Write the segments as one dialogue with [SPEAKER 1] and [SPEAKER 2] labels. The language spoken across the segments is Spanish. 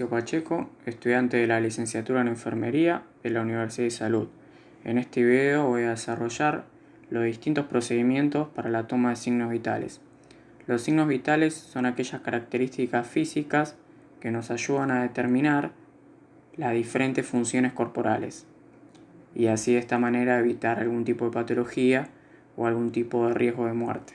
[SPEAKER 1] Pacheco, estudiante de la licenciatura en Enfermería de la Universidad de Salud. En este video voy a desarrollar los distintos procedimientos para la toma de signos vitales. Los signos vitales son aquellas características físicas que nos ayudan a determinar las diferentes funciones corporales y así de esta manera evitar algún tipo de patología o algún tipo de riesgo de muerte.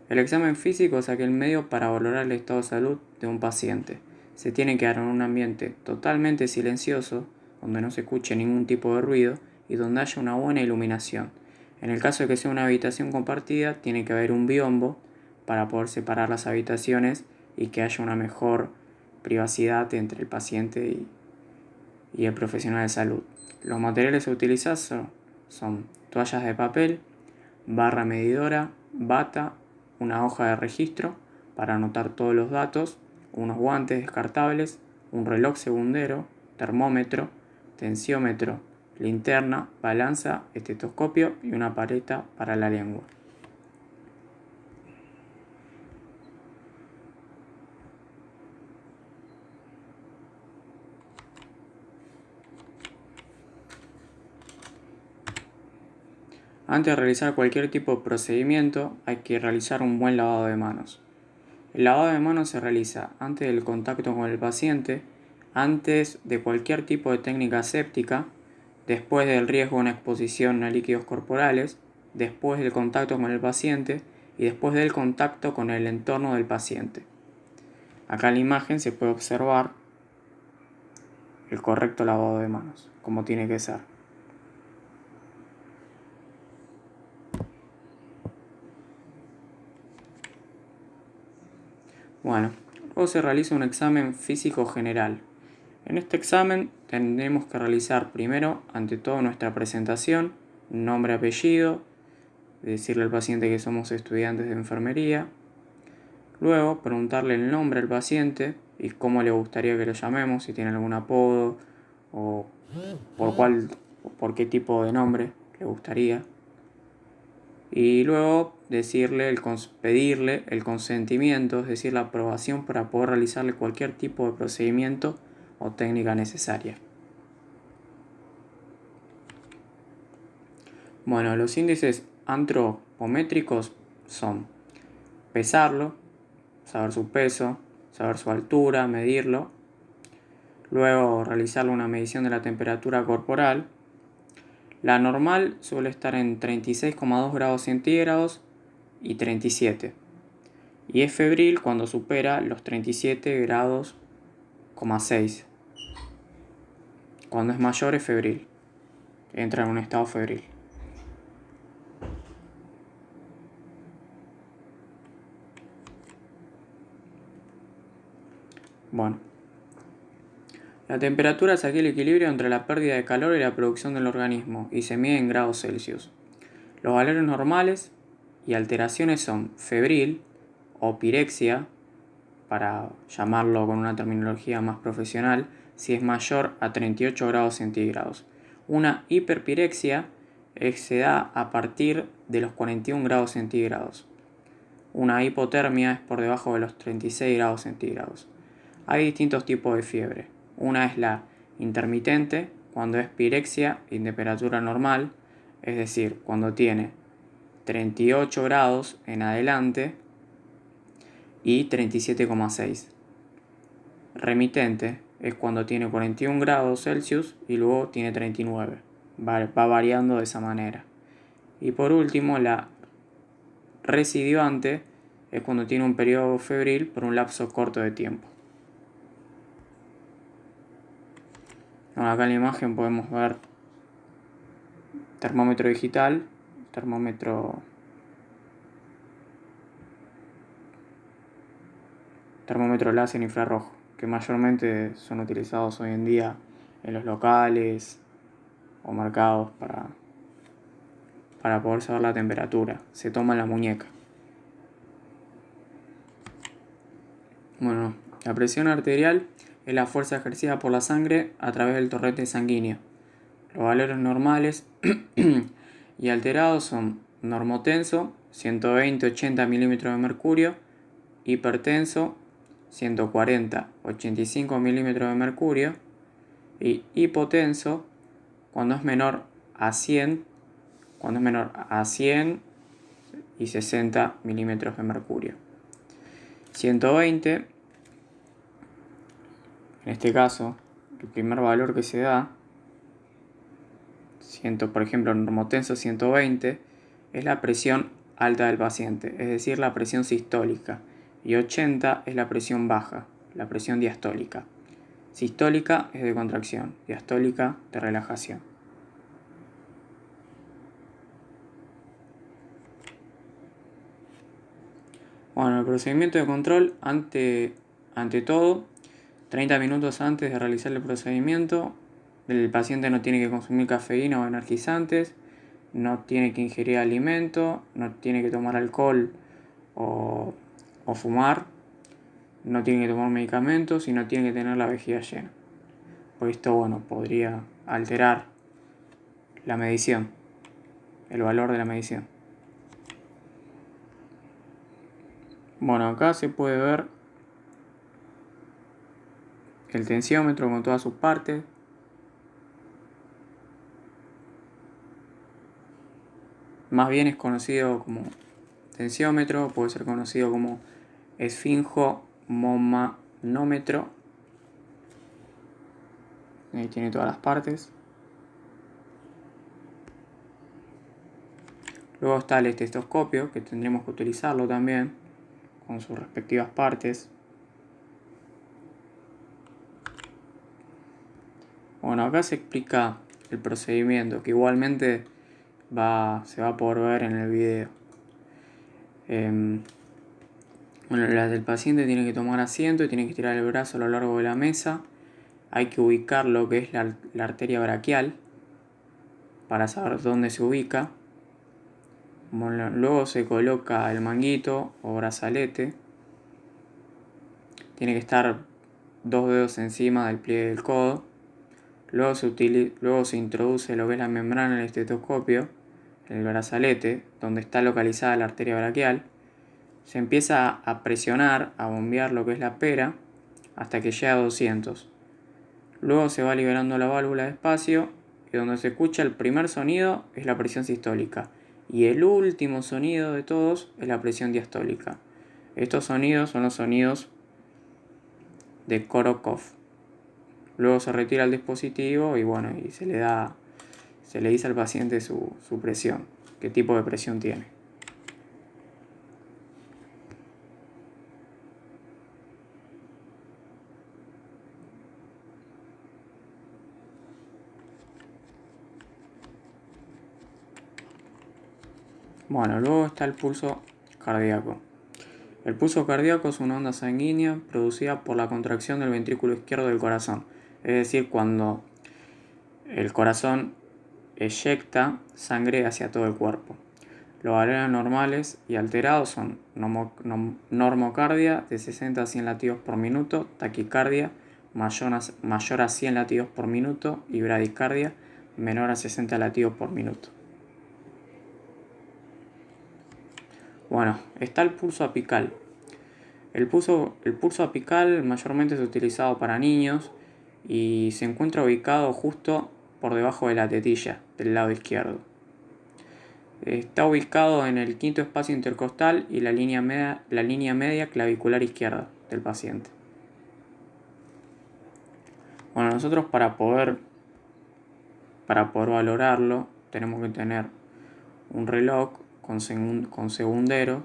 [SPEAKER 1] El examen físico es aquel medio para valorar el estado de salud de un paciente. Se tiene que dar en un ambiente totalmente silencioso, donde no se escuche ningún tipo de ruido y donde haya una buena iluminación. En el caso de que sea una habitación compartida, tiene que haber un biombo para poder separar las habitaciones y que haya una mejor privacidad entre el paciente y el profesional de salud. Los materiales a utilizar son toallas de papel, barra medidora, bata, una hoja de registro para anotar todos los datos, unos guantes descartables, un reloj segundero, termómetro, tensiómetro, linterna, balanza, estetoscopio y una paleta para la lengua. Antes de realizar cualquier tipo de procedimiento hay que realizar un buen lavado de manos. El lavado de manos se realiza antes del contacto con el paciente, antes de cualquier tipo de técnica aséptica, después del riesgo de una exposición a líquidos corporales, después del contacto con el paciente y después del contacto con el entorno del paciente. Acá en la imagen se puede observar el correcto lavado de manos, como tiene que ser. Bueno, luego se realiza un examen físico general. En este examen tendremos que realizar primero, ante todo, nuestra presentación, nombre, apellido, decirle al paciente que somos estudiantes de enfermería. Luego, preguntarle el nombre al paciente y cómo le gustaría que lo llamemos, si tiene algún apodo o por qué tipo de nombre le gustaría. Y luego pedirle el consentimiento, es decir, la aprobación para poder realizarle cualquier tipo de procedimiento o técnica necesaria. Bueno, los índices antropométricos son pesarlo, saber su peso, saber su altura, medirlo, luego realizarle una medición de la temperatura corporal. La normal suele estar en 36,2 grados centígrados y 37. Y es febril cuando supera los 37 grados,6. Cuando es mayor es febril. Entra en un estado febril. Bueno. La temperatura es aquel equilibrio entre la pérdida de calor y la producción del organismo y se mide en grados Celsius. Los valores normales y alteraciones son febril o pirexia, para llamarlo con una terminología más profesional, si es mayor a 38 grados centígrados. Una hiperpirexia se da a partir de los 41 grados centígrados. Una hipotermia es por debajo de los 36 grados centígrados. Hay distintos tipos de fiebre. Una es la intermitente, cuando es pirexia y temperatura normal, es decir, cuando tiene 38 grados en adelante y 37,6. Remitente es cuando tiene 41 grados Celsius y luego tiene 39. Va variando de esa manera. Y por último, la residuante es cuando tiene un periodo febril por un lapso corto de tiempo. Bueno, acá en la imagen podemos ver termómetro digital, termómetro láser infrarrojo, que mayormente son utilizados hoy en día en los locales o mercados para poder saber la temperatura. Se toma en la muñeca. Bueno, la presión arterial es la fuerza ejercida por la sangre a través del torrente sanguíneo. Los valores normales y alterados son normotenso, 120-80 milímetros de mercurio, hipertenso, 140, 85 milímetros de mercurio, y hipotenso cuando es menor a 100, y 60 milímetros de mercurio. 120, en este caso, el primer valor que se da, por ejemplo, normotenso 120, es la presión alta del paciente, es decir, la presión sistólica, y 80 es la presión baja, la presión diastólica. Sistólica es de contracción, diastólica de relajación. Bueno, el procedimiento de control, ante todo, 30 minutos antes de realizar el procedimiento, el paciente no tiene que consumir cafeína o energizantes, no tiene que ingerir alimento, no tiene que tomar alcohol o fumar, no tiene que tomar medicamentos y no tiene que tener la vejiga llena. Pues esto, podría alterar la medición, el valor de la medición. Bueno, acá se puede ver el tensiómetro con todas sus partes. Más bien es conocido como tensiómetro, puede ser conocido como esfingomanómetro. Ahí tiene todas las partes. Luego está el estetoscopio, que tendremos que utilizarlo también, con sus respectivas partes. Bueno, acá se explica el procedimiento, que igualmente se va a poder ver en el video. El paciente tiene que tomar asiento y tiene que estirar el brazo a lo largo de la mesa. Hay que ubicar lo que es la arteria braquial para saber dónde se ubica. Luego se coloca el manguito o brazalete. Tiene que estar 2 dedos encima del pliegue del codo. Luego se introduce lo que es la membrana del estetoscopio, en el brazalete, donde está localizada la arteria braquial. Se empieza a presionar, a bombear lo que es la pera, hasta que llega a 200. Luego se va liberando la válvula despacio, y donde se escucha el primer sonido es la presión sistólica. Y el último sonido de todos es la presión diastólica. Estos sonidos son los sonidos de Korokov. Luego se retira el dispositivo y se le dice al paciente su presión, qué tipo de presión tiene. Bueno, luego está el pulso cardíaco. El pulso cardíaco es una onda sanguínea producida por la contracción del ventrículo izquierdo del corazón. Es decir, cuando el corazón eyecta sangre hacia todo el cuerpo. Los valores normales y alterados son normocardia de 60 a 100 latidos por minuto, taquicardia mayor a 100 latidos por minuto y bradicardia menor a 60 latidos por minuto. Bueno, está el pulso apical. El pulso apical mayormente es utilizado para niños y se encuentra ubicado justo por debajo de la tetilla del lado izquierdo. Está ubicado en el quinto espacio intercostal y la línea media clavicular izquierda del paciente. Bueno, nosotros para poder valorarlo tenemos que tener un reloj con segundero,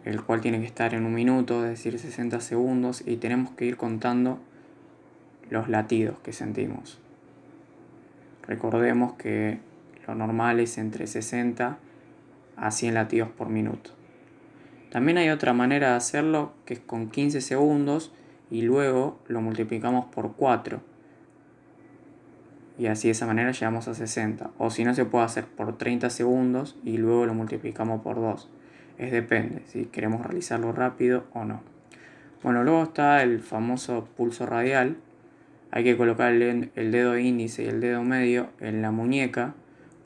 [SPEAKER 1] el cual tiene que estar en un minuto, es decir, 60 segundos, y tenemos que ir contando los latidos que sentimos. Recordemos que lo normal es entre 60 a 100 latidos por minuto. También hay otra manera de hacerlo, que es con 15 segundos y luego lo multiplicamos por 4. Y así de esa manera llegamos a 60. O si no, se puede hacer por 30 segundos y luego lo multiplicamos por 2. Depende si queremos realizarlo rápido o no. Bueno, luego está el famoso pulso radial. Hay que colocar el dedo índice y el dedo medio en la muñeca,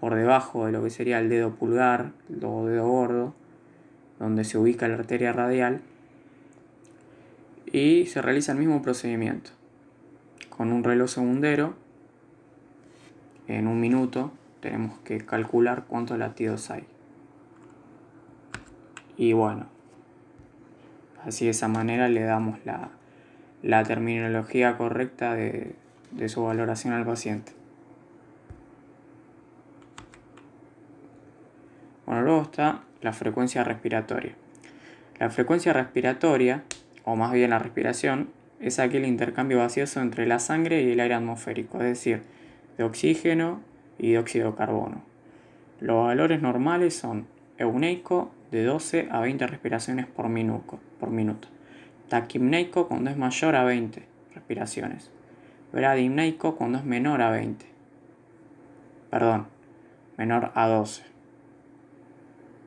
[SPEAKER 1] por debajo de lo que sería el dedo pulgar o dedo gordo, donde se ubica la arteria radial, y se realiza el mismo procedimiento. Con un reloj segundero, en 1 minuto, tenemos que calcular cuántos latidos hay. Y bueno, así de esa manera le damos la terminología correcta de su valoración al paciente. Bueno, luego está la frecuencia respiratoria. La frecuencia respiratoria, o más bien la respiración, es aquel intercambio gaseoso entre la sangre y el aire atmosférico, es decir, de oxígeno y dióxido de carbono. Los valores normales son euneico de 12 a 20 respiraciones por minuto. Taquimneico cuando es mayor a 20 respiraciones. Bradimneico cuando es menor a 20. Menor a 12.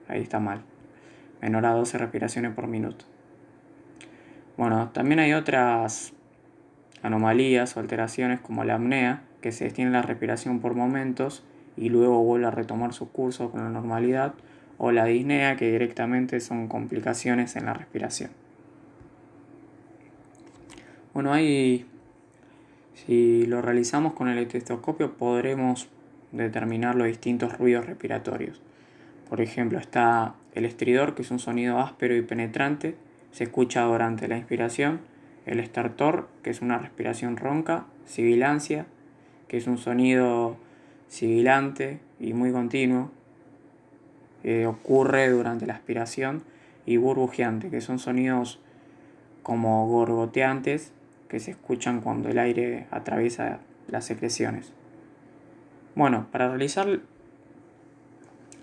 [SPEAKER 1] Ahí está mal. Menor a 12 respiraciones por minuto. Bueno, también hay otras anomalías o alteraciones como la apnea, que se detiene la respiración por momentos y luego vuelve a retomar su curso con la normalidad, o la disnea, que directamente son complicaciones en la respiración. Bueno, si lo realizamos con el estetoscopio podremos determinar los distintos ruidos respiratorios. Por ejemplo, está el estridor, que es un sonido áspero y penetrante, se escucha durante la inspiración. El estertor, que es una respiración ronca. Sibilancia, que es un sonido sibilante y muy continuo, ocurre durante la aspiración. Y burbujeante, que son sonidos como gorgoteantes que se escuchan cuando el aire atraviesa las secreciones. Bueno, para realizar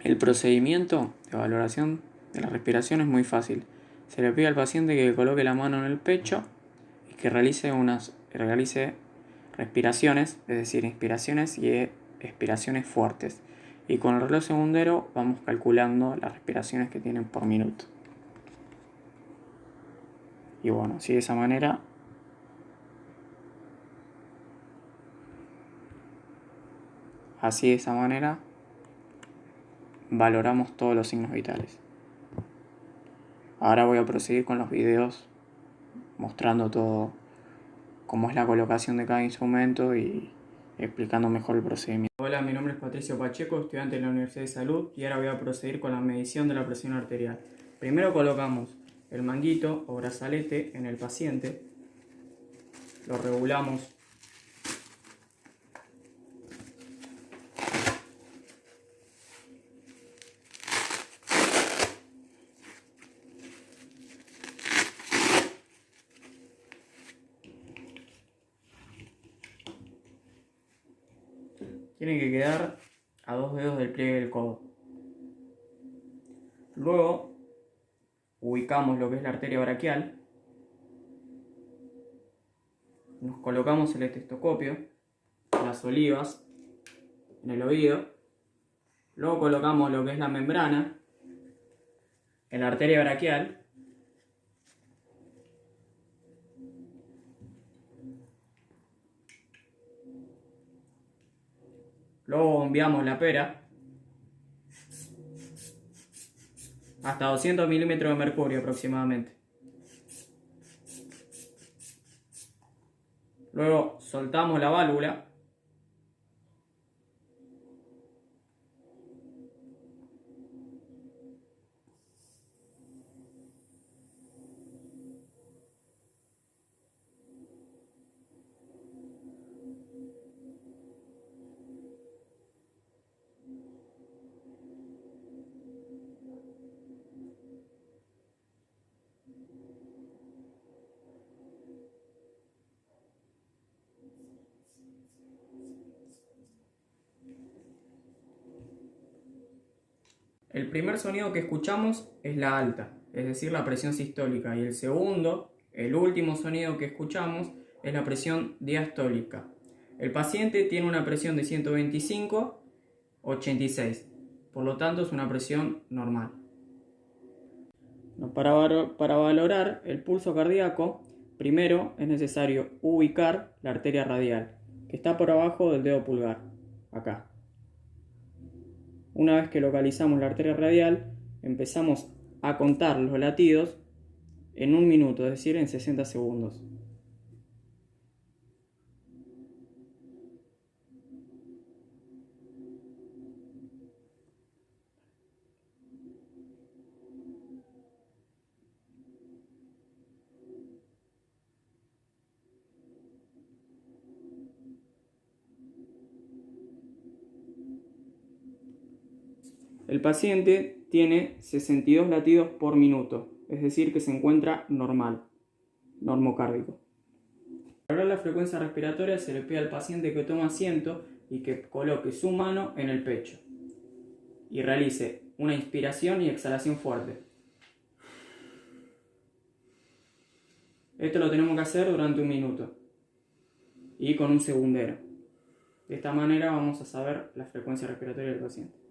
[SPEAKER 1] el procedimiento de valoración de la respiración es muy fácil. Se le pide al paciente que coloque la mano en el pecho y que realice respiraciones, es decir, inspiraciones y expiraciones fuertes. Y con el reloj segundero vamos calculando las respiraciones que tienen por minuto. Y bueno, así de esa manera valoramos todos los signos vitales. Ahora voy a proseguir con los videos mostrando todo, cómo es la colocación de cada instrumento y explicando mejor el procedimiento. Hola, mi nombre es Patricio Pacheco, estudiante de la Universidad de Salud, y ahora voy a proseguir con la medición de la presión arterial. Primero colocamos el manguito o brazalete en el paciente, lo regulamos tiene que quedar a 2 dedos del pliegue del codo. Luego ubicamos lo que es la arteria braquial, nos colocamos el estetoscopio, las olivas en el oído, luego colocamos lo que es la membrana en la arteria braquial, luego bombeamos la pera hasta 200 milímetros de mercurio aproximadamente. Luego soltamos la válvula . El primer sonido que escuchamos es la alta, es decir, la presión sistólica, y el segundo, el último sonido que escuchamos, es la presión diastólica. El paciente tiene una presión de 125/86, por lo tanto es una presión normal. Para valorar el pulso cardíaco, primero es necesario ubicar la arteria radial, que está por abajo del dedo pulgar, acá. Una vez que localizamos la arteria radial, empezamos a contar los latidos en 1 minuto, es decir, en 60 segundos. El paciente tiene 62 latidos por minuto, es decir, que se encuentra normal, normocárdico. Para hablar de la frecuencia respiratoria se le pide al paciente que tome asiento y que coloque su mano en el pecho y realice una inspiración y exhalación fuerte. Esto lo tenemos que hacer durante 1 minuto y con un segundero. De esta manera vamos a saber la frecuencia respiratoria del paciente.